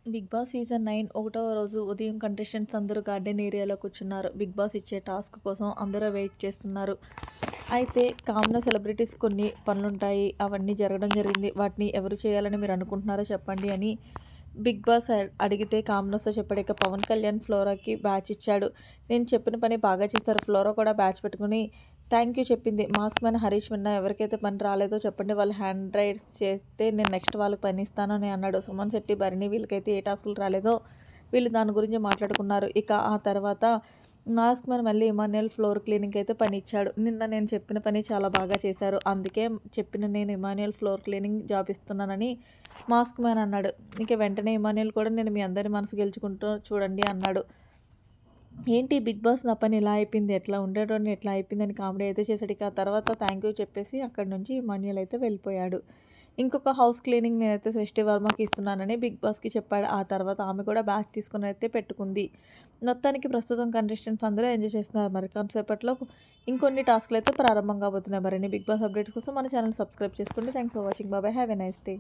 Big boss season 9 ఒకటవ రోజు ఉదయం కంటెస్టెంట్స్ అందరూ గార్డెన్ ఏరియాలో కూర్చున్నారు. బిగ్ బాస్ ఇచ్చే టాస్క్ కోసం అందరూ వెయిట్ చేస్తున్నారు. అయితే కామన్‌గా సెలబ్రిటీస్ కొన్ని పనులుంటాయి. అవన్నీ జరగడం జరిగింది. వాటిని ఎవరు చేయాలని మీరు అనుకుంటున్నారో చెప్పండి అని బిగ్ బాస్ అడిగితే కామనర్స్‌తో చెప్పాడు. ఇక పవన్ కళ్యాణ్ ఫ్లోరాకి బ్యాచ్ ఇచ్చాడు. నేను చెప్పిన పని బాగా చేశారు. ఫ్లోరా కూడా బ్యాచ్ పెట్టుకొని థ్యాంక్ యూ చెప్పింది. మాస్క్ మ్యాన్ హరీష్ విన్నా ఎవరికైతే పని రాలేదో చెప్పండి. వాళ్ళు హ్యాండ్ రైస్ చేస్తే నేను నెక్స్ట్ వాళ్ళకి పని ఇస్తాను అని అన్నాడు. సుమన్ శెట్టి, భరణి వీళ్ళకైతే ఏ టాస్కులు రాలేదో వీళ్ళు దాని గురించి మాట్లాడుకున్నారు. ఇక ఆ తర్వాత మాస్క్ మ్యాన్ మళ్ళీ ఇమాన్యుయల్ ఫ్లోర్ క్లీనింగ్‌కి అయితే పని ఇచ్చాడు. నిన్న నేను చెప్పిన పని చాలా బాగా చేశారు. అందుకే నేను ఇమాన్యుయల్ ఫ్లోర్ క్లీనింగ్ జాబ్ ఇస్తున్నానని మాస్క్ మ్యాన్ అన్నాడు. ఇక వెంటనే ఇమాన్యుయల్ కూడా నేను మీ అందరి మనసు గెలుచుకుంటూ చూడండి అన్నాడు. ఏంటి బిగ్ బాస్ నా పని ఇలా అయిపోయింది, ఎట్లా ఉండేటోడిని ఎట్లా అయిపోయిందని కామెడీ అయితే చేశాడు. ఇక ఆ తర్వాత థ్యాంక్ యూ చెప్పేసి అక్కడి నుంచి ఇమాన్యుయల్ అయితే వెళ్ళిపోయాడు. ఇంకొక హౌస్ క్లీనింగ్ నేనైతే సృష్టి వర్మకి ఇస్తున్నానని బిగ్ బాస్‌కి చెప్పాడు. ఆ తర్వాత ఆమె కూడా బ్యాచ్ తీసుకొని అయితే పెట్టుకుంది. మొత్తానికి ప్రస్తుతం కంటెస్టెంట్స్ అందరూ ఎంజాయ్ చేస్తున్నారు. మరి కొంతసేపట్లో ఇంకొన్ని టాస్క్‌లు అయితే ప్రారంభం కాబోతున్నాయి. మరిన్ని బిగ్ బాస్ అప్డేట్స్ కోసం మన ఛానల్ సబ్స్క్రైబ్ చేసుకోండి. Thanks for watching. By by. Have a nice day.